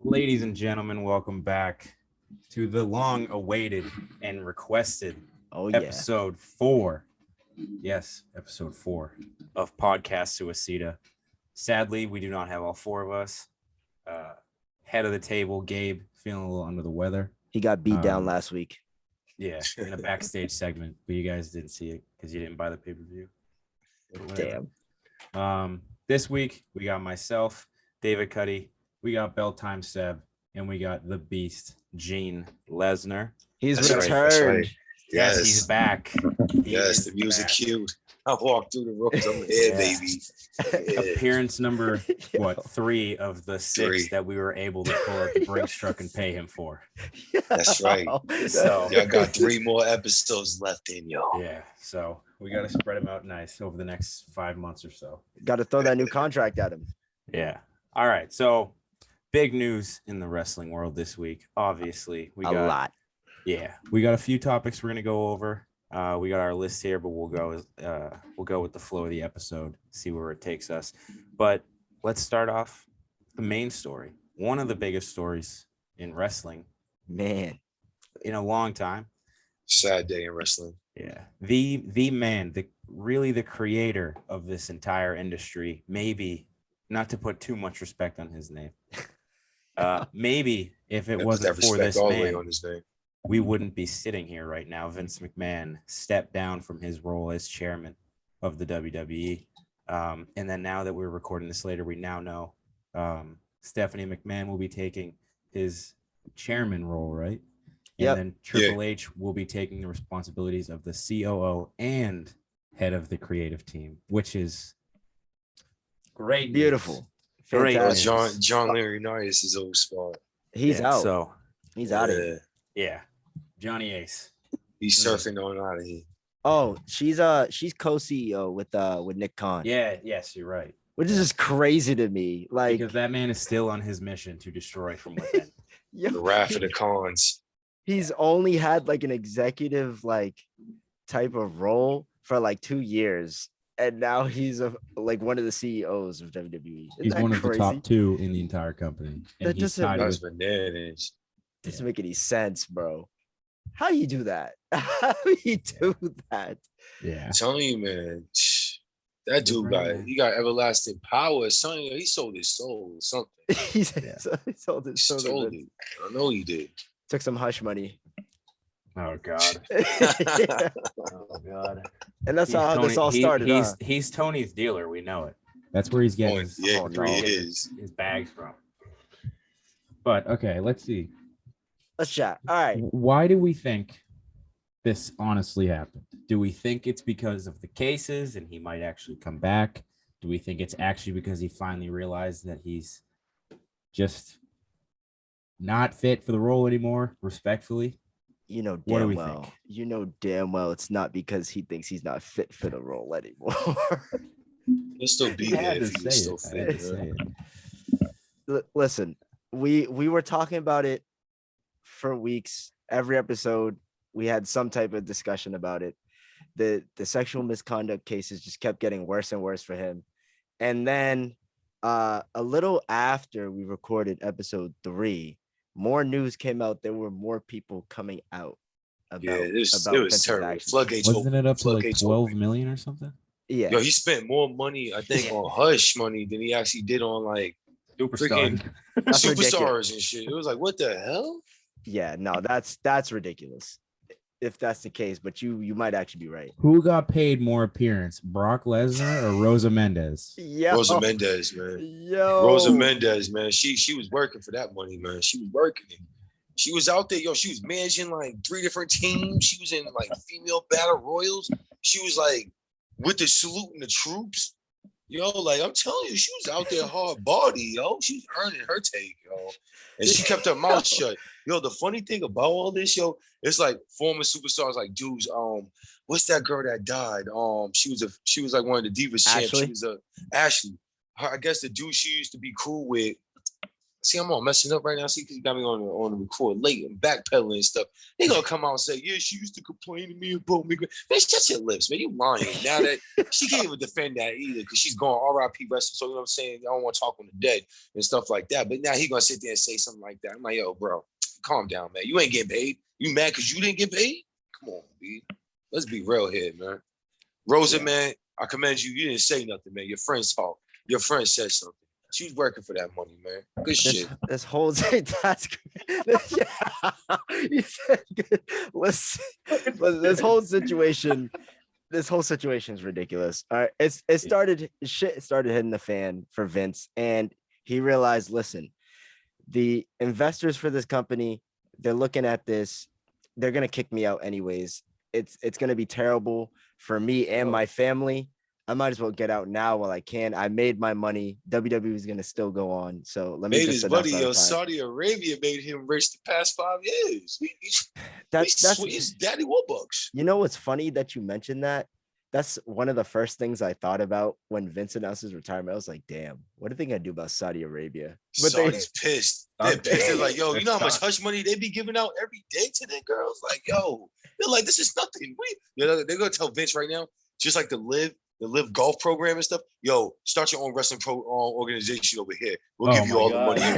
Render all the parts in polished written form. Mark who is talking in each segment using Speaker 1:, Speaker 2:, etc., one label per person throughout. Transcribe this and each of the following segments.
Speaker 1: Ladies and gentlemen, welcome back to the long-awaited and requested episode 4. Yes, episode 4 of podcast Suicida. Sadly, we do not have all four of us. Head of the table, Gabe, feeling a little under the weather.
Speaker 2: He got beat down last week.
Speaker 1: Yeah, in a backstage segment, but you guys didn't see it because you didn't buy the pay-per-view.
Speaker 2: Damn.
Speaker 1: This week we got myself, David Cuddy, we got Bell Time Seb, and we got the Beast, Gene Lesnar.
Speaker 2: He's returned.
Speaker 3: Right.
Speaker 1: Yes, he's back.
Speaker 3: Yes, the music cued. I walked through the ropes. I'm here, baby. Yeah.
Speaker 1: Appearance number 3 of the 6 that we were able to pull up the Brinks truck and pay him for.
Speaker 3: That's right.
Speaker 1: So
Speaker 3: y'all got 3 more episodes left in y'all.
Speaker 1: Yeah, so we got to spread them out nice over the next 5 months or so.
Speaker 2: Got to throw that new contract at him.
Speaker 1: Yeah. All right. So big news in the wrestling world this week. Obviously, we got
Speaker 2: a lot.
Speaker 1: Yeah, we got a few topics we're gonna go over. We got our list here, but we'll go with the flow of the episode, see where it takes us. But let's start off the main story. One of the biggest stories in wrestling,
Speaker 2: man,
Speaker 1: in a long time.
Speaker 3: Sad day in wrestling.
Speaker 1: Yeah, the man, the creator of this entire industry. Maybe not to put too much respect on his name. Maybe if it wasn't for this man,
Speaker 3: on his name,
Speaker 1: we wouldn't be sitting here right now. Vince McMahon stepped down from his role as chairman of the WWE. And then now that we're recording this later, we now know Stephanie McMahon will be taking his chairman role, right?
Speaker 2: Yeah.
Speaker 1: And then Triple H will be taking the responsibilities of the COO and head of the creative team, which is great.
Speaker 2: Beautiful.
Speaker 1: Great.
Speaker 3: John Laurinaitis is old spot.
Speaker 2: He's out.
Speaker 1: So
Speaker 2: he's out of here.
Speaker 1: Yeah. Johnny Ace.
Speaker 3: He's surfing on out of here.
Speaker 2: Oh, she's co-CEO with Nick Khan.
Speaker 1: Yeah, yes, you're right.
Speaker 2: Which is just crazy to me. Like,
Speaker 1: because that man is still on his mission to destroy from within.
Speaker 3: The wrath of the Khans.
Speaker 2: He's only had like an executive like type of role for like 2 years. And now he's like one of the CEOs of WWE.
Speaker 1: He's one of the top 2 in the entire company. And
Speaker 2: that doesn't make any sense, bro. How you do that? How you do that?
Speaker 1: Yeah.
Speaker 3: I'm telling you, man. That dude got everlasting power. Something he sold his soul or something.
Speaker 2: He sold his soul.
Speaker 3: Sold it. I know he did.
Speaker 2: Took some hush money.
Speaker 1: Oh God.
Speaker 2: Yeah.
Speaker 1: Oh God.
Speaker 2: And that's how this all started.
Speaker 1: He's Tony's dealer. We know it. That's where he's getting his bags from. But okay, let's see.
Speaker 2: Let's chat. All right.
Speaker 1: Why do we think this honestly happened? Do we think it's because of the cases and he might actually come back? Do we think it's actually because he finally realized that he's just not fit for the role anymore, respectfully?
Speaker 2: You know damn well. Think? You know damn well it's not because he thinks he's not fit for the role anymore.
Speaker 3: He'll still be there if he's still fit.
Speaker 2: Listen, we were talking about it for weeks. Every episode we had some type of discussion about it. The sexual misconduct cases just kept getting worse and worse for him. And then a little after we recorded episode 3, more news came out. There were more people coming out about it was
Speaker 3: terrible. Floodgates
Speaker 1: wasn't it up to like 12 million or something?
Speaker 2: Yeah.
Speaker 3: Yo, he spent more money, I think, on hush money than he actually did on like
Speaker 1: superstars
Speaker 3: and shit. It was like, what the hell?
Speaker 2: Yeah, no, that's ridiculous. If that's the case, but you might actually be right.
Speaker 1: Who got paid more appearance, Brock Lesnar or Rosa Mendes?
Speaker 2: Yeah,
Speaker 3: Rosa Mendes, man.
Speaker 2: Yo,
Speaker 3: Rosa Mendes, man. She was working for that money, man. She was working it. She was out there, yo. She was managing like 3 different teams. She was in like female battle royals. She was like with the saluting the troops. Yo, like I'm telling you, she was out there hard body, yo. She was earning her take, yo. And she kept her mouth shut. Yo, the funny thing about all this, yo, it's like former superstars like dudes. What's that girl that died? She was like one of the Divas champs. She was Ashley. I guess the dude she used to be cool with See, I'm all messing up right now. See, because you got me on the record late and backpedaling and stuff. They gonna come out and say, yeah, she used to complain to me about me. Man, shut your lips, man. You lying. Now that she can't even defend that either because she's going RIP wrestling. So you know what I'm saying? I don't want to talk on the dead and stuff like that. But now he gonna sit there and say something like that. I'm like, yo, bro, calm down, man. You ain't getting paid. You mad because you didn't get paid? Come on, B. Let's be real here, man. Rosa, man, I commend you. You didn't say nothing, man. Your friend's fault. Your friend said something. She was working for that money, man. Good shit.
Speaker 2: This whole that's listen, this whole situation is ridiculous. All right, it started hitting the fan for Vince, and he realized, listen, the investors for this company, they're looking at this, they're gonna kick me out anyways. It's gonna be terrible for me and my family. I might as well get out now while I can. I made my money. WWE is gonna still go on. So let me
Speaker 3: made
Speaker 2: just
Speaker 3: his money. Yo, Saudi Arabia made him rich the past 5 years. He's Daddy Warbucks.
Speaker 2: You know what's funny that you mentioned that? That's one of the first things I thought about when Vince announced his retirement. I was like, damn, what are they gonna do about Saudi Arabia?
Speaker 3: But Saudi's pissed. They're pissed. They're like, yo, you know how much hush money they be giving out every day to their girls? Like, yo, they're like, this is nothing. They're gonna tell Vince right now, just like the live golf program and stuff. Yo, start your own wrestling organization over here. We'll give you all the money. He's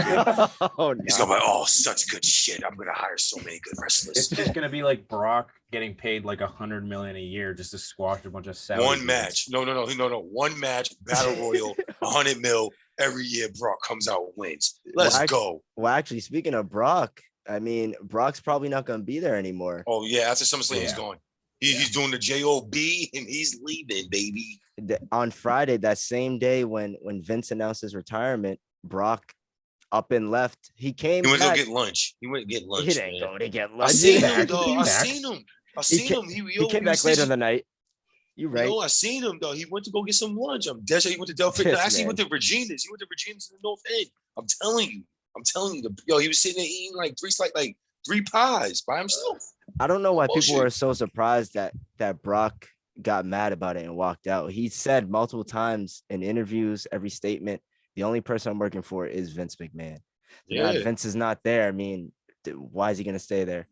Speaker 3: gonna be like, oh, such good shit. I'm gonna hire so many good wrestlers.
Speaker 1: It's just gonna be like Brock getting paid like $100 million a year just to squash a bunch of Saudi
Speaker 3: one match. No. One match, battle royal, 100 mil every year. Brock comes out and wins. Let's go.
Speaker 2: Well, actually, speaking of Brock, I mean, Brock's probably not gonna be there anymore.
Speaker 3: Oh yeah, after SummerSlam, he's gone. He's doing the JOB and he's leaving, baby.
Speaker 2: On Friday, that same day when Vince announced his retirement, Brock up and left. He came.
Speaker 3: He went to go get lunch. He went to get lunch.
Speaker 2: He didn't go to get lunch.
Speaker 3: I seen him, though. I seen him.
Speaker 2: He came back later in the night. You right?
Speaker 3: I seen him though. He went to go get some lunch. I'm dead sure he went to Delphi. Actually, he went to Regina's. He went to Regina's in the North End. I'm telling you. He was sitting there eating like three pies by himself.
Speaker 2: I don't know why people were so surprised that Brock got mad about it and walked out. He said multiple times in interviews, every statement, the only person I'm working for is Vince McMahon. Yeah. Vince is not there. I mean, why is he going to stay there?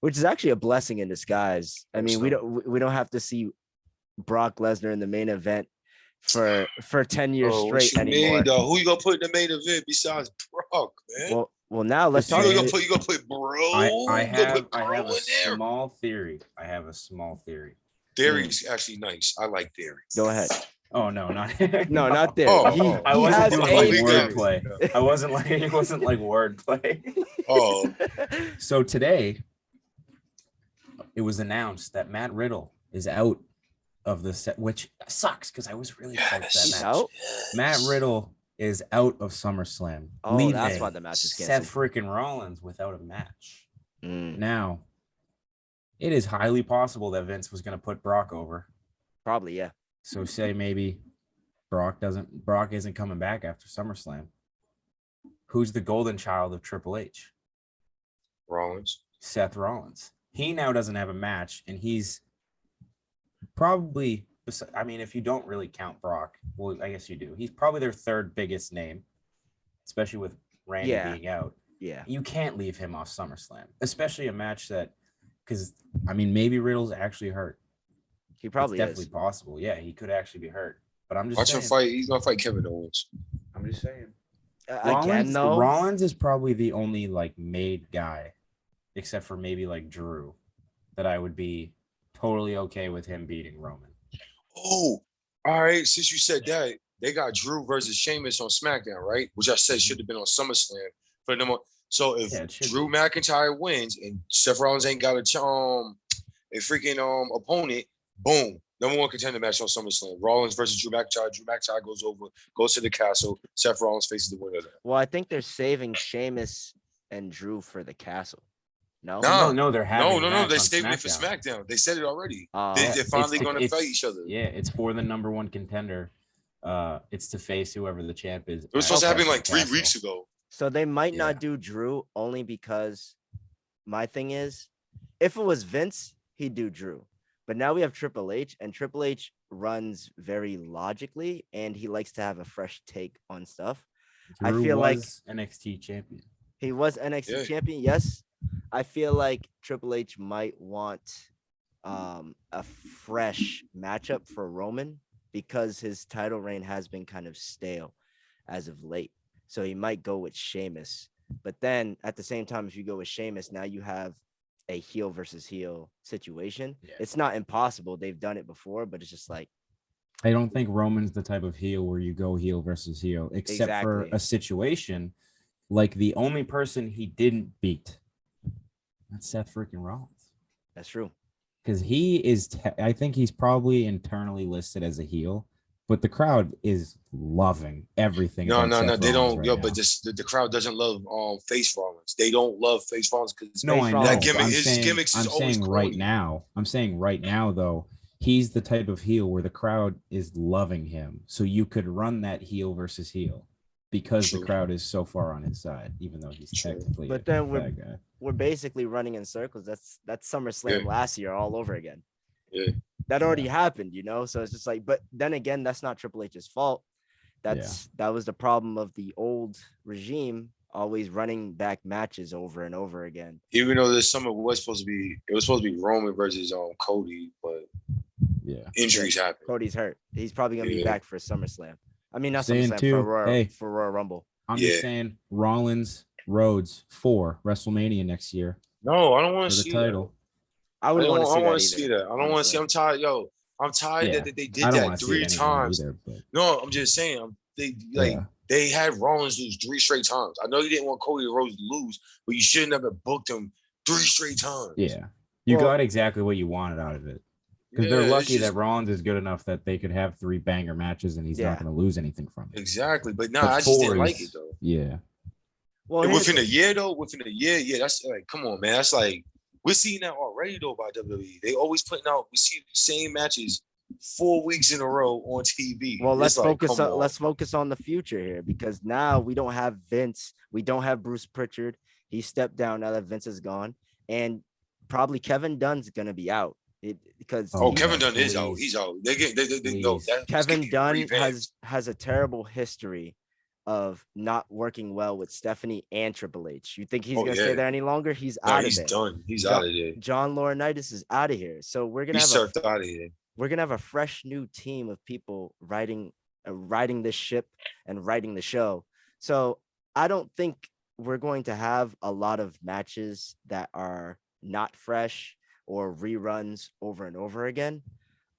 Speaker 2: Which is actually a blessing in disguise. I mean, we don't have to see Brock Lesnar in the main event for 10 years straight anymore.
Speaker 3: Who you gonna put in the main event besides Brock, man?
Speaker 2: Well, now let's talk.
Speaker 3: You gonna put bro.
Speaker 1: I have a small theory. Theory's actually nice. I like theory.
Speaker 2: Go ahead.
Speaker 1: Oh no, not
Speaker 2: not theory.
Speaker 1: I wasn't doing like wordplay. It wasn't like wordplay.
Speaker 3: Oh.
Speaker 1: So today, it was announced that Matt Riddle is out of the set, which sucks because I was really excited for that match.
Speaker 2: Out?
Speaker 1: Matt Riddle is out of SummerSlam.
Speaker 2: Oh, that's why the match is canceled.
Speaker 1: Seth freaking Rollins without a match. Now, it is highly possible that Vince was going to put Brock over.
Speaker 2: Probably, yeah.
Speaker 1: So say maybe Brock isn't coming back after SummerSlam. Who's the golden child of Triple H?
Speaker 3: Rollins.
Speaker 1: Seth Rollins. He now doesn't have a match, and he's probably, I mean, if you don't really count Brock, well, I guess you do. He's probably their third biggest name, especially with Randy being out.
Speaker 2: Yeah.
Speaker 1: You can't leave him off SummerSlam, especially a match that, because, I mean, maybe Riddle's actually hurt.
Speaker 2: He probably
Speaker 1: it's definitely possible. Yeah, he could actually be hurt. But I'm just
Speaker 3: watch him fight. He's going to fight Kevin Owens.
Speaker 1: I'm just saying.
Speaker 2: Rollins
Speaker 1: is probably the only, like, made guy, except for maybe, like, Drew, that I would be totally okay with him beating Roman.
Speaker 3: Oh, all right. Since you said that, they got Drew versus Sheamus on SmackDown, right? Which I said should have been on SummerSlam for them. So if Drew McIntyre wins and Seth Rollins ain't got a freaking opponent, boom, number one contender match on SummerSlam. Rollins versus Drew McIntyre. Drew McIntyre goes to the castle. Seth Rollins faces the winner.
Speaker 2: Well, I think they're saving Sheamus and Drew for the castle. No,
Speaker 1: they're having
Speaker 3: no. They saved it for SmackDown. They said it already. They're finally going to fight each other.
Speaker 1: Yeah, it's for the number one contender. It's to face whoever the champ is.
Speaker 3: It was supposed to happen like 3 weeks ago.
Speaker 2: So they might not do Drew only because my thing is, if it was Vince, he'd do Drew. But now we have Triple H, and Triple H runs very logically, and he likes to have a fresh take on stuff.
Speaker 1: Drew
Speaker 2: I feel like
Speaker 1: was NXT champion.
Speaker 2: he was NXT champion. Yes. I feel like Triple H might want a fresh matchup for Roman because his title reign has been kind of stale as of late. So he might go with Sheamus. But then at the same time, if you go with Sheamus, now you have a heel versus heel situation. Yeah. It's not impossible. They've done it before, but it's just like,
Speaker 1: I don't think Roman's the type of heel where you go heel versus heel, except for a situation like the only person he didn't beat. That's Seth freaking Rollins.
Speaker 2: That's true.
Speaker 1: Because he is, I think he's probably internally listed as a heel, but the crowd is loving everything.
Speaker 3: No, they don't. Right, but the crowd doesn't love face Rollins. They don't love face Rollins because
Speaker 1: that gimmick. I'm saying right now. I'm saying right now though, he's the type of heel where the crowd is loving him. So you could run that heel versus heel because the crowd is so far on his side, even though he's technically.
Speaker 2: But then we're basically running in circles. That's SummerSlam last year all over again.
Speaker 3: Yeah.
Speaker 2: That already happened, you know? So it's just like, but then again, that's not Triple H's fault. That was the problem of the old regime, always running back matches over and over again.
Speaker 3: Even though this summer was supposed to be Roman versus Cody, but injuries happen.
Speaker 2: Cody's hurt. He's probably gonna be back for SummerSlam. I mean, not SummerSlam, for Royal Rumble.
Speaker 1: I'm just saying Rollins, Rhodes for WrestleMania next year.
Speaker 3: No, I don't want to see the title.
Speaker 2: I wouldn't want to see that. I don't want to
Speaker 3: see that. I don't want to see. I'm tired. I'm tired that they did that 3 times. Either, no, I'm just saying. They had Rollins lose 3 straight times. I know you didn't want Cody Rhodes to lose, but you should have never booked him 3 straight times.
Speaker 1: Yeah, you got exactly what you wanted out of it. Because they're lucky that Rollins is good enough that they could have 3 banger matches and he's not going to lose anything from it.
Speaker 3: Exactly, but I just didn't like it though.
Speaker 1: Yeah.
Speaker 3: Well, within a year, that's like, come on, man. That's like we're seeing that already though by WWE. They always putting out. We see the same matches 4 weeks in a row on TV.
Speaker 2: Well, let's focus on the future here because now we don't have Vince. We don't have Bruce Pritchard. He stepped down now that Vince is gone, and probably Kevin Dunn's gonna be out.
Speaker 3: Kevin Dunn is out. He's out.
Speaker 2: Kevin Dunn has a terrible history of not working well with Stephanie and Triple H. You think he's gonna stay there any longer? He's out of it.
Speaker 3: He's done. He's out of there.
Speaker 2: John Laurinaitis is out of here. So we're gonna have a fresh new team of people riding this ship and writing the show. So I don't think we're going to have a lot of matches that are not fresh or reruns over and over again.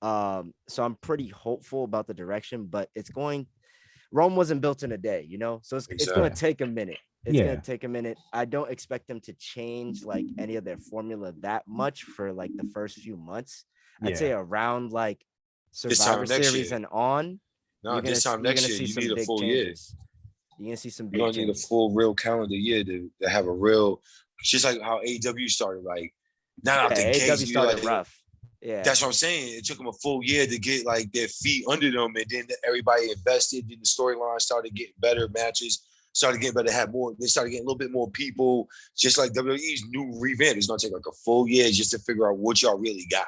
Speaker 2: So I'm pretty hopeful about the direction, but Rome wasn't built in a day, you know? So it's going to take a minute. It's going to take a minute. I don't expect them to change like any of their formula that much for like the first few months. I'd say around like Survivor Series and on.
Speaker 3: No, this time next year, you need a full year.
Speaker 2: You're going to see some
Speaker 3: big changes. You're going to need a full real calendar year to have a real, just like how AEW started, like,
Speaker 2: AEW started rough. Yeah,
Speaker 3: that's what I'm saying. It took them a full year to get like their feet under them, and then everybody invested. Then the storyline started getting better. Matches started getting better. They started getting a little bit more people. Just like WWE's new revamp, it's gonna take like a full year just to figure out what y'all really got.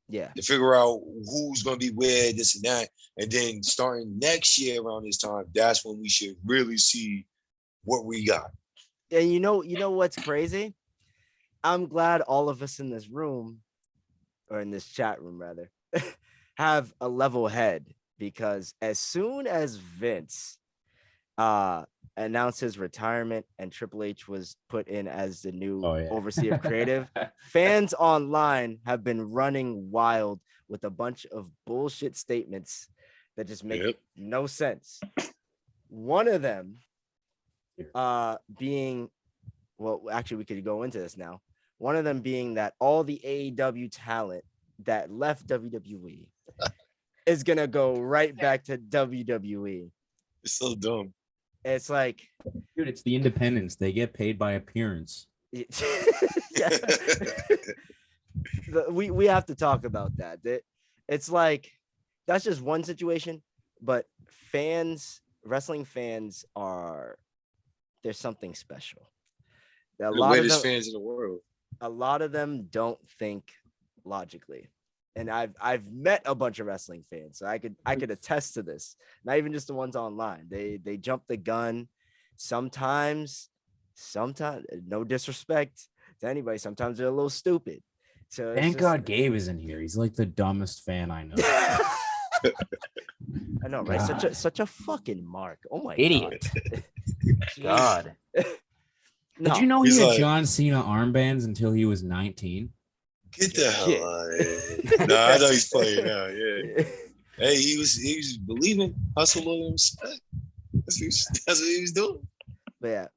Speaker 2: Yeah,
Speaker 3: to figure out who's gonna be where, this and that, and then starting next year around this time, that's when we should really see what we got.
Speaker 2: And you know what's crazy? I'm glad all of us in this room, or in this chat room rather, have a level head, because as soon as Vince announced his retirement and Triple H was put in as the new overseer of creative, fans online have been running wild with a bunch of bullshit statements that just make no sense. One of them being, well, actually we could go into this now. One of them being that all the AEW talent that left WWE is going to go right back to WWE.
Speaker 3: It's so dumb.
Speaker 2: It's like,
Speaker 1: dude, it's the independents. They get paid by appearance.
Speaker 2: We have to talk about that. It's like, that's just one situation, but wrestling fans there's something special.
Speaker 3: The greatest fans in the world.
Speaker 2: A lot of them don't think logically. and I've met a bunch of wrestling fans, so I could attest to this. Not even just the ones online. They jump the gun. Sometimes, no disrespect to anybody. Sometimes they're a little stupid. So
Speaker 1: Thank God Gabe is in here. He's like the dumbest fan I know.
Speaker 2: I know, right?
Speaker 1: God.
Speaker 2: Such a fucking mark. Oh my
Speaker 1: Idiot. God.
Speaker 2: No.
Speaker 1: Did you know he
Speaker 3: He's
Speaker 1: had
Speaker 3: like-
Speaker 1: John Cena armbands until he was 19?
Speaker 3: Get the hell
Speaker 2: Shit.
Speaker 3: out of here. Nah, I know he's playing now. Yeah. Hey, he was believing, hustle, and respect. That's what he was doing.
Speaker 2: But yeah,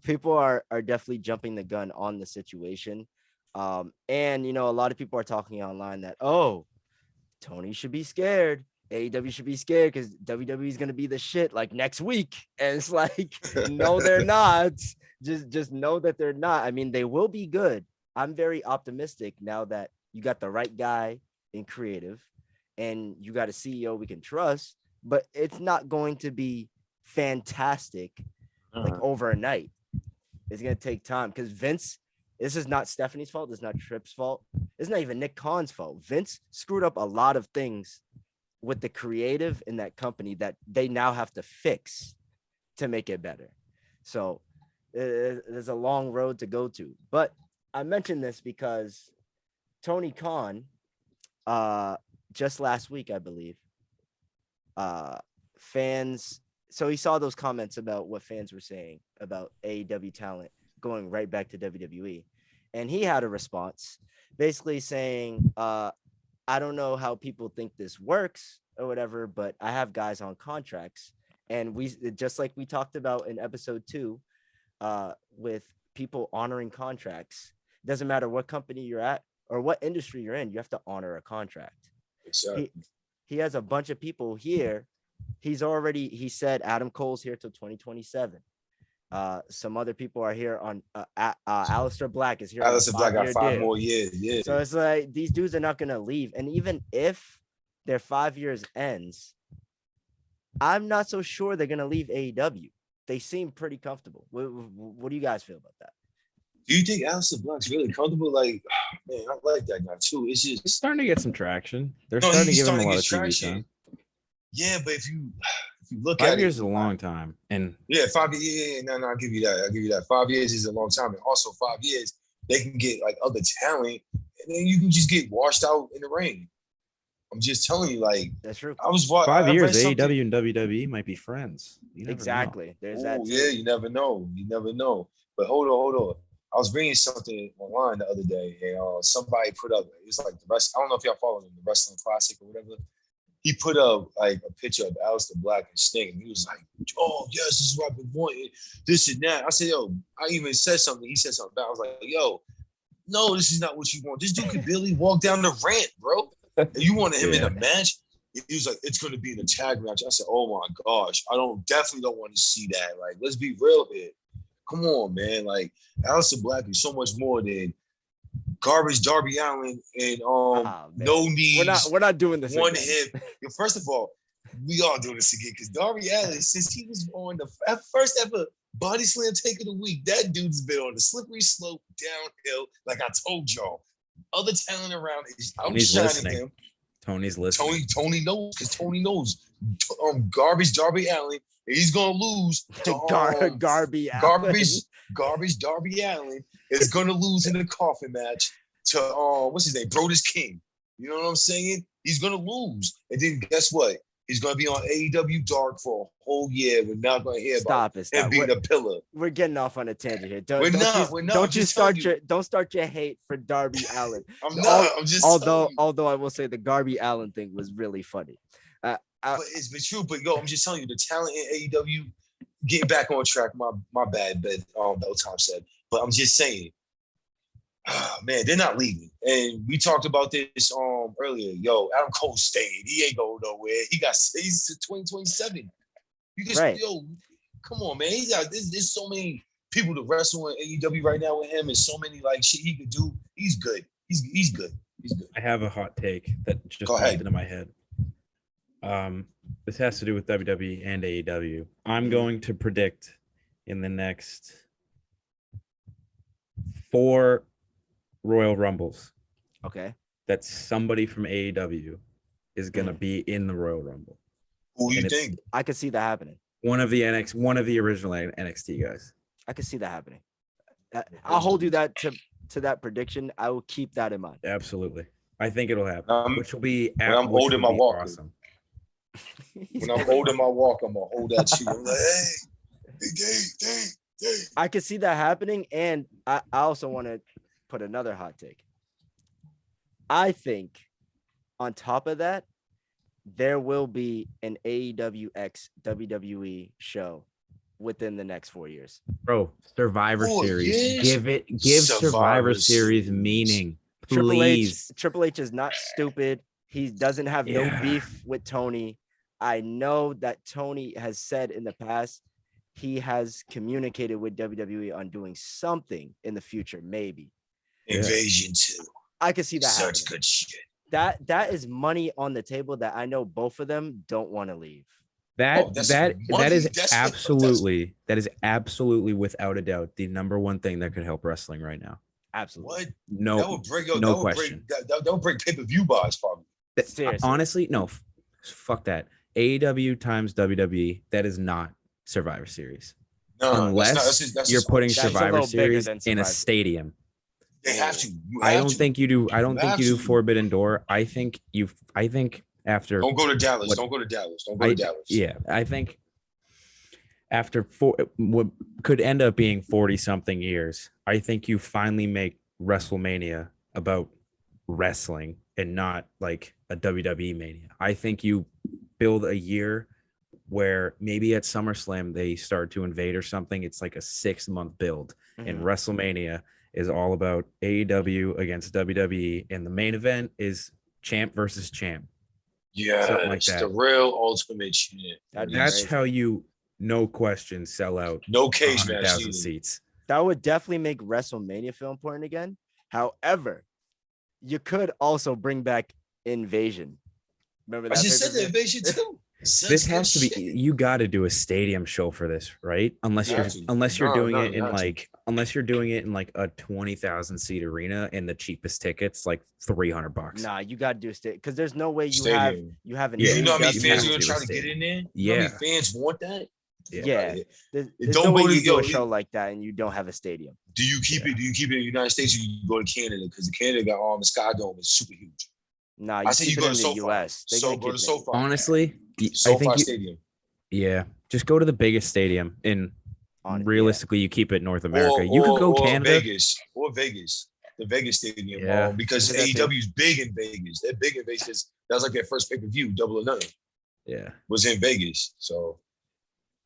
Speaker 2: people are definitely jumping the gun on the situation. And a lot of people are talking online that, oh, Tony should be scared. AEW should be scared because WWE is gonna be the shit like next week. And it's like, no, they're not. Just know that they're not. I mean, they will be good. I'm very optimistic now that you got the right guy in creative and you got a CEO we can trust, but it's not going to be fantastic like overnight. It's gonna take time because Vince, this is not Stephanie's fault, it's not Tripp's fault, it's not even Nick Khan's fault. Vince screwed up a lot of things with the creative in that company that they now have to fix to make it better. So there's a long road to go to. But I mentioned this because Tony Khan, just last week, I believe, fans. So he saw those comments about what fans were saying about AEW talent going right back to WWE. And he had a response basically saying, I don't know how people think this works or whatever, but I have guys on contracts. And we, just like we talked about in episode 2, with people honoring contracts, doesn't matter what company you're at or what industry you're in, you have to honor a contract.
Speaker 3: Exactly.
Speaker 2: He has a bunch of people here. He said Adam Cole's here till 2027. Some other people are here on Aleister Black is here.
Speaker 3: Aleister Black got 5 more years. Yeah.
Speaker 2: So it's like these dudes are not gonna leave. And even if their 5 years ends, I'm not so sure they're gonna leave AEW. They seem pretty comfortable. What do you guys feel about that?
Speaker 3: Do you think Aleister Black's really comfortable? Like, man, I like that guy too. It's just
Speaker 1: He's starting to get some traction. They're starting to give him a lot of TV time.
Speaker 3: Yeah, but if you look
Speaker 1: 5
Speaker 3: at
Speaker 1: years
Speaker 3: it,
Speaker 1: is a long time. And
Speaker 3: 5 years, no, I'll give you that. 5 years is a long time. And also 5 years, they can get like other talent, and then you can just get washed out in the rain. I'm just telling you, like,
Speaker 2: that's true.
Speaker 3: I was
Speaker 1: 5 years, AEW and WWE might be friends.
Speaker 2: Exactly. There's that too.
Speaker 3: Yeah, you never know. But hold on. I was reading something online the other day, and somebody put up, it's like the rest. I don't know if y'all follow them, the Wrestling Classic or whatever. He put up like a picture of Aleister Black and Sting, and he was like, "Oh yes, this is what I've been wanting, this and that." I said, "Yo," I even said something. He said something back. I was like, "Yo, no, this is not what you want. This dude could barely walk down the ramp, bro. And you wanted him in a match." He was like, "It's going to be in a tag match." I said, "Oh my gosh, I definitely don't want to see that. Like, let's be real here. Come on, man. Like, Aleister Black is so much more than garbage Darby Allin and no knees.
Speaker 2: We're not doing this.
Speaker 3: One
Speaker 2: again.
Speaker 3: hip. First of all, we are doing this again because Darby Allin, since he was on the first ever Body Slam Take of the Week, that dude's been on the slippery slope downhill. Like I told y'all, other talent around is outshining him.
Speaker 1: Tony's listening.
Speaker 3: Tony knows because Tony knows. Garbage Darby Allin, and he's gonna lose to
Speaker 2: Darby Allin.
Speaker 3: Garbage Darby Allin is gonna lose in a coffin match to what's his name, Brodus King. You know what I'm saying? He's gonna lose, and then guess what? He's gonna be on AEW Dark for a whole year. We're not gonna hear about him being a pillar.
Speaker 2: We're getting off on a tangent here. Don't start your hate for Darby Allin.
Speaker 3: I'm just
Speaker 2: although I will say the Darby Allin thing was really funny.
Speaker 3: But it's been true. But yo, I'm just telling you, the talent in AEW, getting back on track. My bad, but no time said. But I'm just saying, man, they're not leaving. And we talked about this earlier. Yo, Adam Cole stayed. He ain't going nowhere. He's to 2027. You just come on, man. There's so many people to wrestle in AEW right now with him, and so many like shit he could do. He's good. He's good.
Speaker 1: I have a hot take that just popped into my head. This has to do with WWE and AEW. I'm going to predict in the next 4 Royal Rumbles.
Speaker 2: Okay.
Speaker 1: that somebody from AEW is gonna be in the Royal Rumble.
Speaker 3: Who do you
Speaker 1: And it's
Speaker 3: think?
Speaker 2: I could see that happening.
Speaker 1: one of the original NXT guys.
Speaker 2: I could see that happening. I'll hold you that to that prediction. I will keep that in mind.
Speaker 1: Absolutely. I think it'll happen, which will be
Speaker 3: when I'm old in my walker.
Speaker 1: Awesome.
Speaker 3: When I'm old in my walk, I'm gonna hold that shoe. I'm like, hey.
Speaker 2: I could see that happening, and I also want to put another hot take. I think on top of that, there will be an AEW x WWE show within the next 4 years.
Speaker 1: Bro, Survivor Series.
Speaker 3: Yes.
Speaker 1: Give Survivor Series meaning. Please.
Speaker 2: Triple H is not stupid. He doesn't have no beef with Tony. I know that Tony has said in the past he has communicated with WWE on doing something in the future, maybe.
Speaker 3: Invasion 2.
Speaker 2: I could see that
Speaker 3: Such
Speaker 2: happening.
Speaker 3: good shit.
Speaker 2: That is money on the table that I know both of them don't want to leave.
Speaker 1: That is absolutely without a doubt the number one thing that could help wrestling right now.
Speaker 2: Absolutely.
Speaker 3: What?
Speaker 1: No,
Speaker 3: that would break,
Speaker 1: no question.
Speaker 3: That would break pay-per-view buys probably.
Speaker 2: Seriously.
Speaker 1: Honestly, no. Fuck that. AEW times WWE. That is not Survivor Series.
Speaker 3: No,
Speaker 1: unless
Speaker 3: that's
Speaker 1: you're putting
Speaker 2: that's
Speaker 1: Survivor Series in
Speaker 2: Survivor.
Speaker 1: a stadium.
Speaker 3: They have to.
Speaker 1: I don't think you do. I don't think you do Forbidden Door. I think after.
Speaker 3: Don't go to Dallas. Don't go to Dallas.
Speaker 1: Yeah, I think after what could end up being 40-something years, I think you finally make WrestleMania about wrestling and not like a WWE Mania. I think you build a year where maybe at SummerSlam they start to invade or something. It's like a 6-month build, and WrestleMania is all about AEW against WWE, and the main event is champ versus champ.
Speaker 3: Yeah,
Speaker 1: something like that.
Speaker 3: The real ultimate shit.
Speaker 1: That's how you, no question, sell out.
Speaker 3: No cage match.
Speaker 1: 100,000 seats.
Speaker 2: That would definitely make WrestleMania feel important again. However, you could also bring back Invasion. Remember that?
Speaker 3: I just said the Invasion too.
Speaker 1: This has to be. You got to do a stadium show for this, right? Unless you're doing it in like a 20,000 seat arena, and the cheapest tickets like $300.
Speaker 2: Nah, you got to do a stadium because there's no way you have an.
Speaker 3: You know how many fans are gonna
Speaker 1: to
Speaker 3: try to get in there?
Speaker 1: Yeah,
Speaker 3: how many fans want that?
Speaker 2: Yeah, there's no way you do a show like that and you don't have a stadium.
Speaker 3: Do you keep it? Do you keep it in the United States, or you go to Canada? Because Canada got the Sky Dome is super huge.
Speaker 2: Nah, you keep it in the US.
Speaker 3: So go to SoFi.
Speaker 1: Honestly,
Speaker 3: SoFi Stadium.
Speaker 1: Yeah, just go to the biggest stadium. And realistically, you keep it North America. You could go Canada,
Speaker 3: Vegas, the Vegas Stadium. Because AEW is big in Vegas. They're big in Vegas. That was like their first pay-per-view, Double or Nothing.
Speaker 1: Yeah,
Speaker 3: was in Vegas. So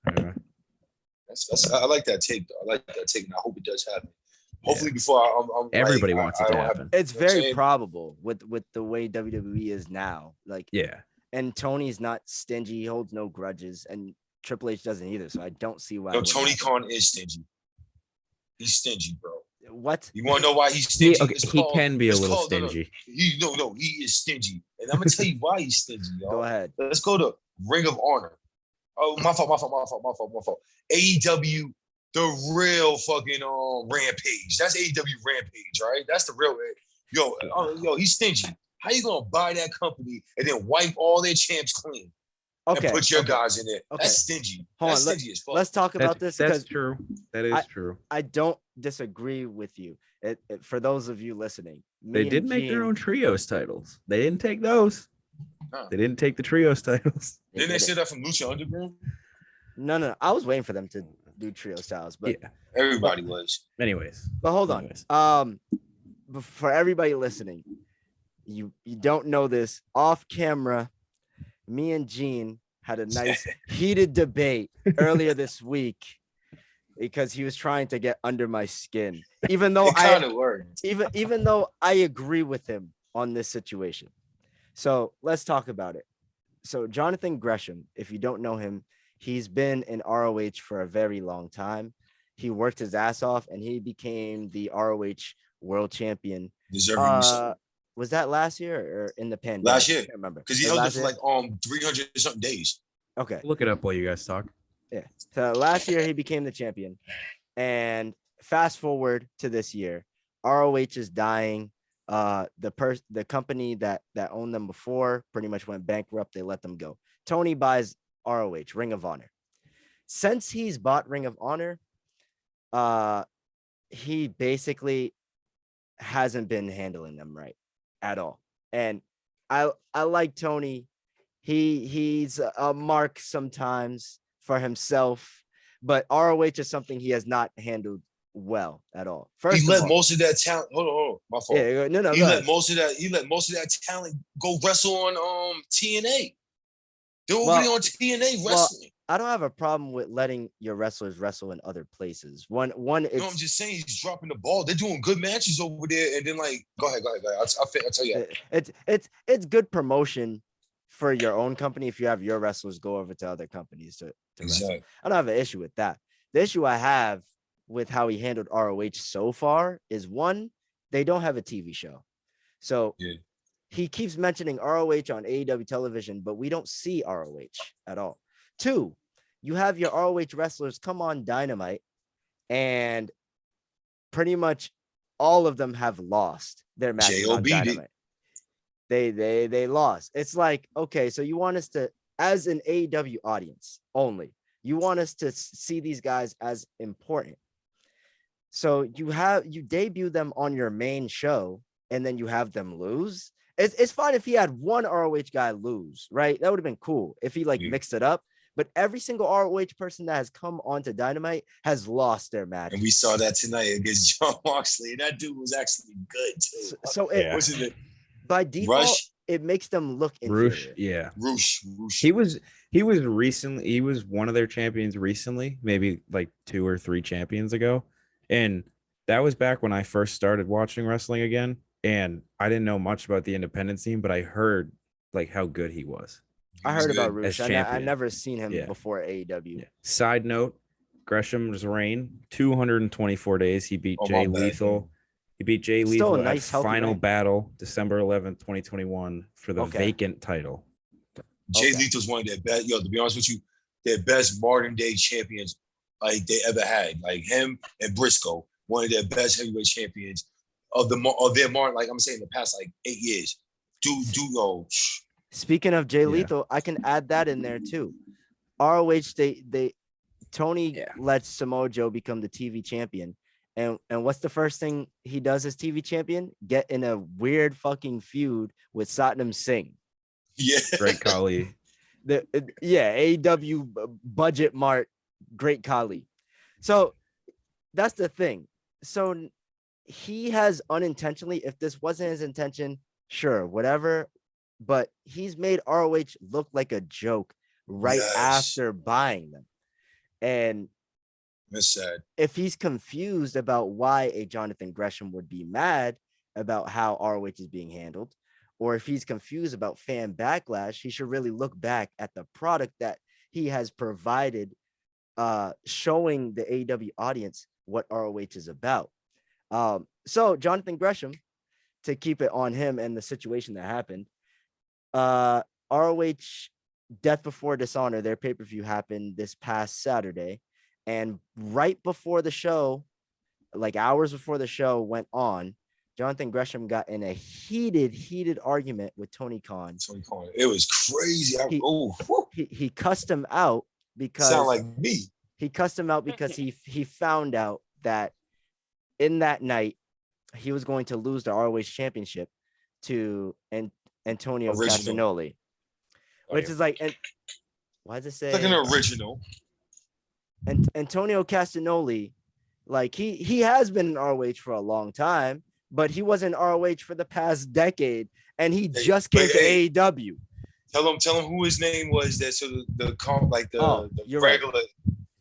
Speaker 3: I like that take, though. I like that take, and I hope it does happen. Hopefully, before
Speaker 1: everybody wants it to happen.
Speaker 2: It's very probable with the way WWE is now. Like, and Tony's not stingy; he holds no grudges, and Triple H doesn't either. So I don't see why.
Speaker 3: No, Tony Khan is stingy. He's stingy, bro.
Speaker 2: What?
Speaker 3: You want to know why he's stingy?
Speaker 1: He can be a little stingy.
Speaker 3: No, he is stingy, and I'm gonna tell you why he's stingy. Y'all.
Speaker 2: Go ahead.
Speaker 3: Let's go to Ring of Honor. Oh, my fault. AEW. The real fucking Rampage. That's AEW Rampage, right? That's the real. Yo, he's stingy. How you gonna buy that company and then wipe all their champs clean? And put your guys in there. Okay. That's stingy. That's stingy as fuck.
Speaker 2: Let's talk about this.
Speaker 1: That's true. That is true.
Speaker 2: I don't disagree with you. For those of you listening,
Speaker 1: they did make their own trios titles. They didn't take those. They didn't take the trios titles.
Speaker 3: Didn't they say that from Lucha Underground?
Speaker 2: No. I was waiting for them to do trio styles, but
Speaker 3: everybody was.
Speaker 1: Anyways,
Speaker 2: but hold on. For everybody listening, you don't know this. Off camera, me and Gene had a nice heated debate earlier this week because he was trying to get under my skin, even though even though I agree with him on this situation. So let's talk about it. So Jonathan Gresham, if you don't know him, he's been in ROH for a very long time. He worked his ass off and he became the ROH world champion. Was that last year or in the pandemic?
Speaker 3: Last year.
Speaker 2: I can't remember.
Speaker 3: Because he held it for like 300 something days.
Speaker 2: Okay.
Speaker 1: Look it up while you guys talk.
Speaker 2: Yeah. So last year he became the champion. And fast forward to this year, ROH is dying. The company that owned them before pretty much went bankrupt. They let them go. Tony buys ROH, Ring of Honor. Since he's bought Ring of Honor, he basically hasn't been handling them right at all. And I like Tony. He's a mark sometimes for himself, but ROH is something he has not handled well at all.
Speaker 3: First, he let most of that talent. Hold on, my fault.
Speaker 2: Yeah, no.
Speaker 3: He let most of that talent go wrestle on TNA. They're over there on TNA wrestling.
Speaker 2: I don't have a problem with letting your wrestlers wrestle in other places. One. No,
Speaker 3: I'm just saying he's dropping the ball. They're doing good matches over there, and then like, go ahead. I'll tell you.
Speaker 2: It's good promotion for your own company if you have your wrestlers go over to other companies to wrestle. I don't have an issue with that. The issue I have with how he handled ROH so far is, one, they don't have a TV show. So he keeps mentioning ROH on AEW television, but we don't see ROH at all. 2, you have your ROH wrestlers come on Dynamite, and pretty much all of them have lost their matches on Dynamite. They lost. It's like, okay, so you want us to, as an AEW audience only, you want us to see these guys as important. So you debut them on your main show, and then you have them lose. It's fine if he had one ROH guy lose, right? That would have been cool if he mixed it up. But every single ROH person that has come onto Dynamite has lost their match.
Speaker 3: And we saw that tonight against John Moxley. That dude was actually good too.
Speaker 2: So wasn't it? By default, it makes them look inferior.
Speaker 3: Roosh.
Speaker 1: He was one of their champions recently, maybe like 2 or 3 champions ago. And that was back when I first started watching wrestling again. And I didn't know much about the independent scene, but I heard like how good he was.
Speaker 2: I heard about Roosh. I never seen him before AEW.
Speaker 1: Side note, Gresham's reign, 224 days. He beat Jay Lethal. He beat Jay Lethal at Final Battle, December 11th, 2021, for the vacant title.
Speaker 3: Jay Lethal's one of their best. To be honest with you, their best modern day champions like they ever had. Like him and Briscoe, one of their best heavyweight champions of their modern. Like I'm saying, the past like 8 years.
Speaker 2: Speaking of Jay Lethal, I can add that in there too. ROH, Tony lets Samoa Joe become the TV champion. And what's the first thing he does as TV champion? Get in a weird fucking feud with Satnam Singh.
Speaker 3: Yeah.
Speaker 1: Great Khali.
Speaker 2: AEW budget mart, Great Khali. So that's the thing. So he has unintentionally, if this wasn't his intention, sure, whatever. But he's made ROH look like a joke after buying them. And
Speaker 3: that's sad.
Speaker 2: If he's confused about why a Jonathan Gresham would be mad about how ROH is being handled, or if he's confused about fan backlash, he should really look back at the product that he has provided, showing the AEW audience what ROH is about. So Jonathan Gresham, to keep it on him and the situation that happened, ROH Death Before Dishonor, their pay-per-view happened this past Saturday. And right before the show, like hours before the show went on, Jonathan Gresham got in a heated argument with Tony Khan.
Speaker 3: It was crazy.
Speaker 2: He cussed him out because
Speaker 3: sound like me.
Speaker 2: He cussed him out because he found out that in that night he was going to lose the ROH championship to Antonio Castagnoli, which is like, and why does it say
Speaker 3: it's like an original?
Speaker 2: And Antonio Castagnoli, like he has been in ROH for a long time, but he was in ROH for the past decade, and he just came to AEW.
Speaker 3: Tell him who his name was. That so the regular.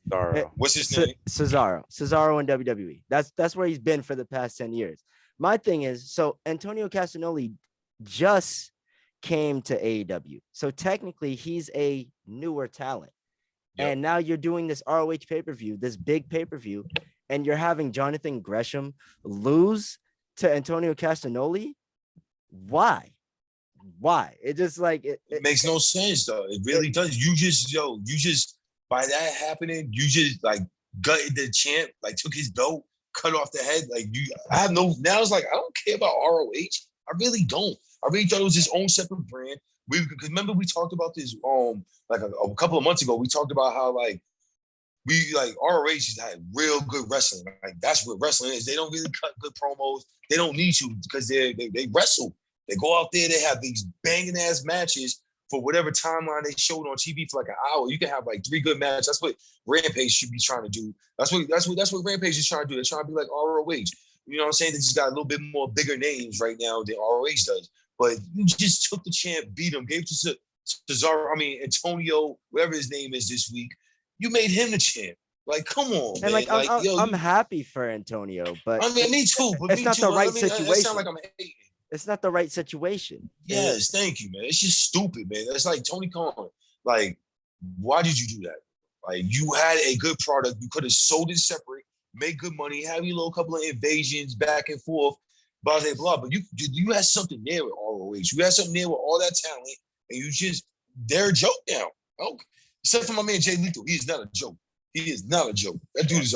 Speaker 2: Right.
Speaker 1: Cesaro.
Speaker 3: What's his name?
Speaker 2: Cesaro in WWE. That's where he's been for the past 10 years. My thing is, so Antonio Castagnoli just came to AEW, so technically he's a newer talent. Yep. And now you're doing this ROH pay-per-view, this big pay-per-view, and you're having Jonathan Gresham lose to Antonio Castagnoli. Why? It just like it
Speaker 3: makes no sense though. It really does. You just by that happening, you just like gutted the champ, like took his belt, cut off the head. Like I have no. Now it's like I don't care about ROH. I really don't. I really thought it was its own separate brand. Because remember we talked about this like a couple of months ago. We talked about how like we like ROH has had real good wrestling. Like that's what wrestling is. They don't really cut good promos. They don't need to because they wrestle. They go out there. They have these banging ass matches for whatever timeline they showed on TV for like an hour. You can have like 3 good matches. That's what Rampage should be trying to do. That's what Rampage is trying to do. They're trying to be like ROH. You know what I'm saying? They just got a little bit more bigger names right now than ROH does. But you just took the champ, beat him, gave it to Cesaro. I mean Antonio, whatever his name is this week. You made him the champ. Like, come on,
Speaker 2: and
Speaker 3: man.
Speaker 2: like, I'm happy for Antonio, but
Speaker 3: I mean, me too. But
Speaker 2: it's not the right situation.
Speaker 3: It sounds like I'm hating.
Speaker 2: It's not the right situation.
Speaker 3: Yes, thank you, man. It's just stupid, man. It's like Tony Khan. Like, why did you do that? Like, you had a good product. You could have sold it separate, make good money, have your little couple of invasions back and forth, blah, blah, blah. But you had something there with ROH. You had something there with all that talent, and they're a joke now. Okay. Except for my man Jay Lethal. He is not a joke. He is not a joke. That dude is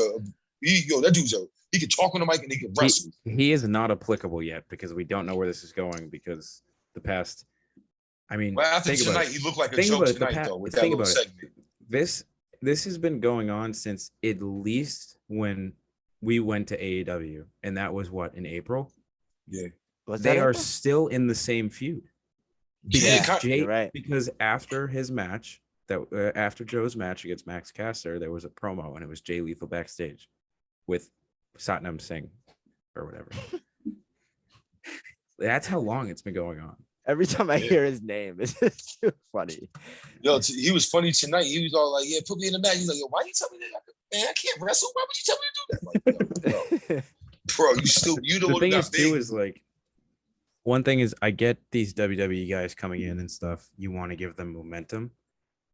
Speaker 3: he can talk on the mic and he can wrestle.
Speaker 1: He is not applicable yet because we don't know where this is going because the past. I mean,
Speaker 3: well, after tonight, he looked like a joke tonight, though, with that little segment.
Speaker 1: This has been going on since at least when we went to AEW, and that was what, in April?
Speaker 3: Yeah.
Speaker 1: They are still in the same feud. Because after his match, after Joe's match against Max Caster, there was a promo, and it was Jay Lethal backstage with Satnam Singh or whatever. That's how long it's been going on.
Speaker 2: Every time I hear his name, it's just too funny.
Speaker 3: Yo, he was funny tonight. He was all like, "Yeah, put me in the match." He's like, "Yo, why you tell me that? Man, I can't wrestle. Why would you tell me to do that?" Like, bro, you don't.
Speaker 1: The thing is too is like, one thing is I get these WWE guys coming in and stuff. You want to give them momentum,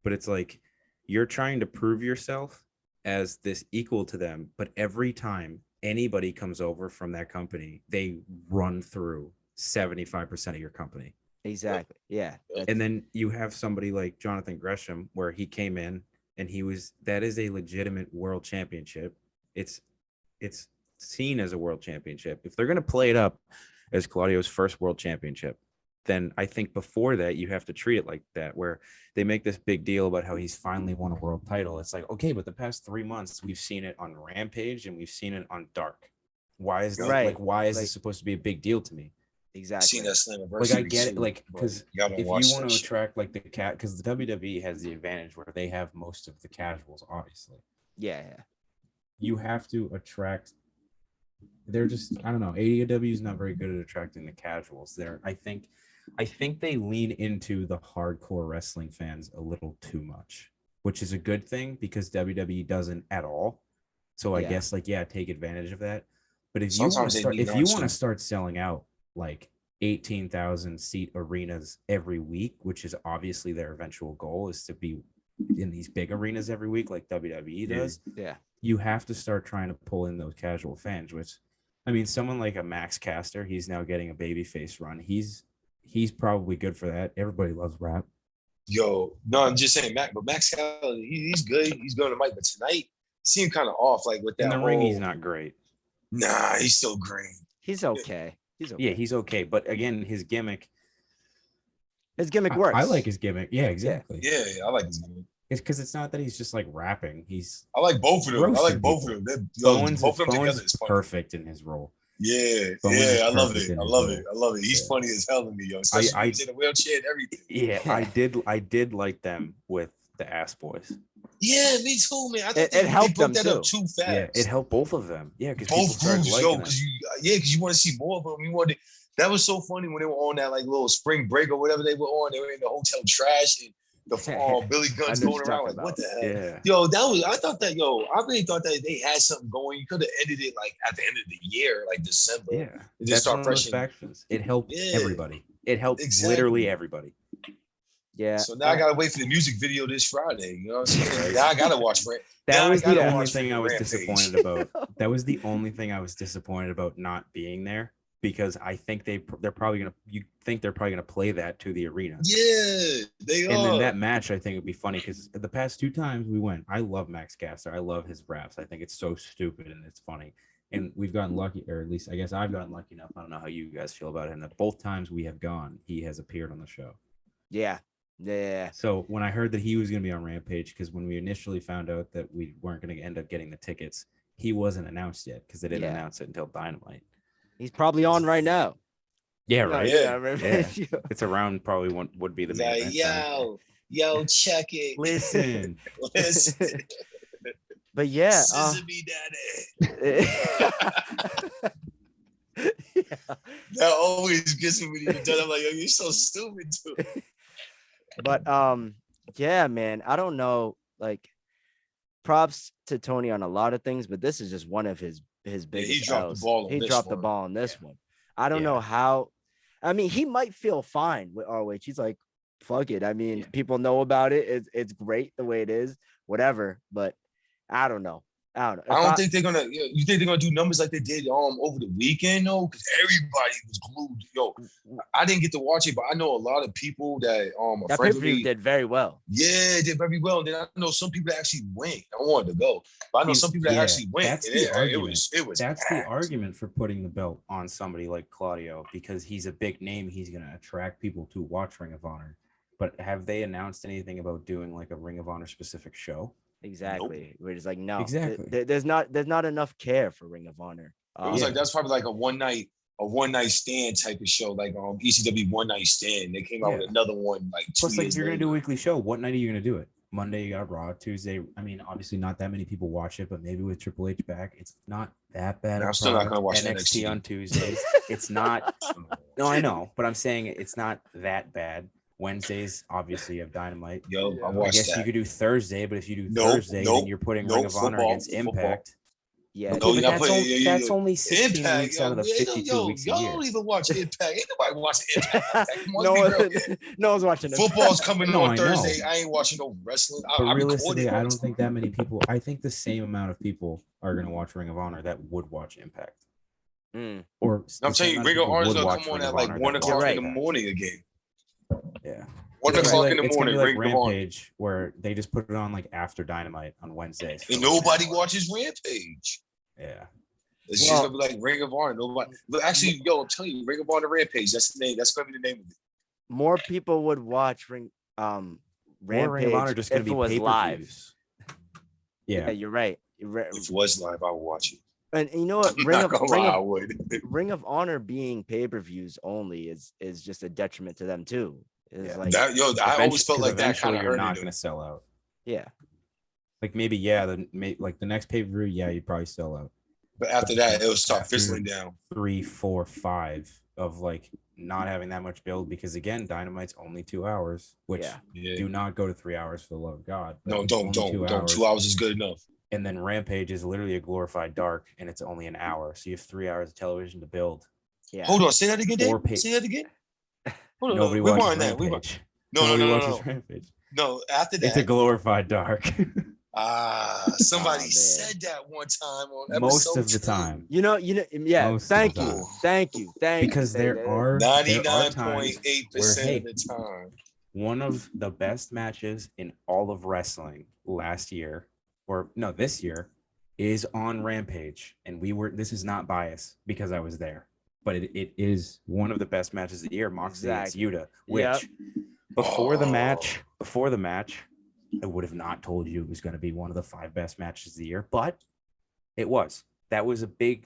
Speaker 1: but it's like you're trying to prove yourself as this equal to them, but every time anybody comes over from that company, they run through 75% of your company.
Speaker 2: Exactly. Yeah.
Speaker 1: And then you have somebody like Jonathan Gresham, where he came in and that is a legitimate world championship. It's seen as a world championship. If they're going to play it up as Claudio's first world championship, then I think before that you have to treat it like that, where they make this big deal about how he's finally won a world title. It's like, okay, but the past 3 months we've seen it on Rampage and we've seen it on Dark. Why is this supposed to be a big deal to me?
Speaker 2: Exactly.
Speaker 3: Seen that Slammiversary.
Speaker 1: Like I get it, like because if you want to attract like because the WWE has the advantage where they have most of the casuals, obviously.
Speaker 2: Yeah.
Speaker 1: You have to attract. They're just, I don't know. AEW is not very good at attracting the casuals. I think they lean into the hardcore wrestling fans a little too much, which is a good thing because WWE doesn't at all. So I guess take advantage of that. But if you want to start selling out like 18,000 seat arenas every week, which is obviously their eventual goal, is to be in these big arenas every week like WWE does.
Speaker 2: Yeah.
Speaker 1: You have to start trying to pull in those casual fans, which, I mean, someone like a Max Caster, he's now getting a babyface run. He's probably good for that. Everybody loves rap.
Speaker 3: Yo, no, I'm just saying, Max Caster, he's good. He's going to mic, but tonight seemed kind of off. Like with that
Speaker 1: in the ring, he's not great.
Speaker 3: Nah, he's still green.
Speaker 2: He's okay.
Speaker 1: Yeah, he's okay. But again, his gimmick
Speaker 2: works.
Speaker 1: I like his gimmick. Yeah, exactly.
Speaker 3: Yeah, I like his gimmick.
Speaker 1: It's because it's not that he's just like rapping.
Speaker 3: I like both of them. Both of them together is
Speaker 1: perfect in his role.
Speaker 3: Yeah, I love it. He's funny as hell to me, yo. Especially he's in a wheelchair and everything.
Speaker 1: Yeah, I did like them with the Ass Boys.
Speaker 3: Yeah, me too, man. I thought
Speaker 2: it helped them
Speaker 3: up too fast.
Speaker 1: Yeah, it helped both of them. Yeah, because
Speaker 3: both groups, yo, because you want to see more of them. That was so funny when they were on that like little spring break or whatever they were on. They were in the hotel trash and the Billy Gunn's going around like, what the hell?
Speaker 1: Yeah.
Speaker 3: Yo, I really thought that they had something going. You could have ended it like at the end of the year, like December.
Speaker 1: Yeah.
Speaker 3: Just start fresh.
Speaker 1: It helped everybody. It helped literally everybody.
Speaker 2: Yeah.
Speaker 3: So now I gotta wait for the music video this Friday. You know what I'm saying? Now I gotta watch it.
Speaker 1: That was the only thing I was disappointed about. That was the only thing I was disappointed about not being there. Because I think they're probably gonna play that to the arena.
Speaker 3: Yeah, they are.
Speaker 1: And then that match I think would be funny because the past 2 times we went, I love Max Caster. I love his raps. I think it's so stupid and it's funny. And we've gotten lucky, or at least I guess I've gotten lucky enough. I don't know how you guys feel about it. And that both times we have gone, he has appeared on the show.
Speaker 2: Yeah. Yeah.
Speaker 1: So when I heard that he was going to be on Rampage, because when we initially found out that we weren't going to end up getting the tickets, he wasn't announced yet because they didn't announce it until Dynamite.
Speaker 2: He's probably on right now.
Speaker 1: Yeah, right.
Speaker 3: Yeah.
Speaker 1: It's around probably one would be the main event.
Speaker 3: Yo, check it.
Speaker 1: Listen.
Speaker 2: But yeah,
Speaker 3: Scissor me, daddy. That always gets me when you're done. I'm like, yo, you're so stupid, dude.
Speaker 2: But yeah, man, I don't know. Like, props to Tony on a lot of things, but this is just one of his biggest.
Speaker 3: He dropped the ball.
Speaker 2: He dropped the ball on this one. I don't know how. I mean, he might feel fine with ROH. He's like, fuck it. I mean, people know about it. It's great the way it is, whatever. But I don't know. I don't
Speaker 3: think they're gonna. You think they're gonna do numbers like they did over the weekend though? Because everybody was glued. Yo, I didn't get to watch it, but I know a lot of people that
Speaker 2: that pay-per-view did very well.
Speaker 3: Yeah, did very well. And then I know some people that actually went. I wanted to go, but I know some people that actually went.
Speaker 1: That's the argument.
Speaker 3: It was.
Speaker 1: That's the argument for putting the belt on somebody like Claudio, because he's a big name. He's gonna attract people to watch Ring of Honor. But have they announced anything about doing like a Ring of Honor specific show?
Speaker 2: Exactly.
Speaker 3: Nope.
Speaker 2: We're just like, no.
Speaker 1: Exactly.
Speaker 2: There's not enough care for Ring of Honor.
Speaker 3: It was like that's probably like a one night stand type of show, like ECW One Night Stand. They came out with another one like 2
Speaker 1: Plus,
Speaker 3: years
Speaker 1: like, you're
Speaker 3: later.
Speaker 1: gonna do a weekly show. What night are you gonna do it? Monday you got Raw. Tuesday, I mean, obviously not that many people watch it, but maybe with Triple H back, it's not that bad.
Speaker 3: I'm still not gonna watch
Speaker 1: NXT on Tuesdays. It's not. No, I know, but I'm saying it's not that bad. Wednesdays, obviously, you have Dynamite.
Speaker 3: Yo,
Speaker 2: Yeah.
Speaker 3: I
Speaker 1: guess
Speaker 3: that.
Speaker 1: You could do Thursday, but if you do Thursday, then you're putting Ring of Honor against Impact.
Speaker 2: Yeah,
Speaker 1: okay, but that's only 16
Speaker 3: Impact,
Speaker 1: weeks out of the 52 weeks a year.
Speaker 3: Y'all don't even watch Impact. Ain't nobody watching Impact.
Speaker 2: No one's watching it.
Speaker 3: Football's coming on Thursday. I ain't watching no wrestling.
Speaker 1: But realistically, I don't think that many people. I think the same amount of people are going to watch Ring of Honor that would watch Impact. Or
Speaker 3: I'm telling you, Ring of Honor is going to come on at like 1 o'clock in the morning again.
Speaker 1: Yeah.
Speaker 3: 1 o'clock in the morning,
Speaker 1: like Rampage, where they just put it on like after Dynamite on Wednesdays.
Speaker 3: And nobody watches Rampage.
Speaker 1: Yeah.
Speaker 3: It's just gonna be like Ring of Honor. Nobody. But actually, yo, I'm telling you, Ring of Honor Rampage. That's the name. That's gonna be the name of it.
Speaker 2: More people would watch Rampage
Speaker 1: Ring of Honor just gonna be
Speaker 2: was live.
Speaker 1: Yeah,
Speaker 2: you're right.
Speaker 3: If it was live, I would watch it.
Speaker 2: And you know what? Ring of Honor being pay-per-views only is just a detriment to them too. Like
Speaker 3: I always felt like that kind of
Speaker 1: you're not going to sell out.
Speaker 2: Yeah.
Speaker 1: Like maybe the next pay-per-view, you'd probably sell out.
Speaker 3: But after that, it'll start fizzling down.
Speaker 1: 3, 4, 5 of like not having that much build, because again, Dynamite's only 2 hours, which do not go to 3 hours for the love of God.
Speaker 3: No, don't. 2 hours is good enough.
Speaker 1: And then Rampage is literally a glorified dark, and it's only an hour, so you have 3 hours of television to build.
Speaker 2: Yeah.
Speaker 3: Hold on, say that again. Say that again. Hold on.
Speaker 1: Nobody watches Rampage.
Speaker 3: No.
Speaker 1: Rampage.
Speaker 3: No, after that,
Speaker 1: it's a glorified dark.
Speaker 3: Somebody said that one time on episode
Speaker 1: most of the time.
Speaker 2: You know, yeah. Thank you.
Speaker 1: Because there are
Speaker 3: 99.8% of the time.
Speaker 1: One of the best matches in all of wrestling last year, or no, this year, is on Rampage, and this is not bias because I was there, but it is one of the best matches of the year. Moxley against Yuta, which before the match, I would have not told you it was going to be one of the 5 best matches of the year, but it was. That was a big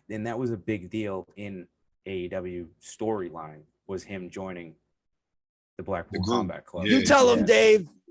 Speaker 1: deal in AEW storyline, was him joining the Blackpool Combat Club.
Speaker 2: You tell him, Dave.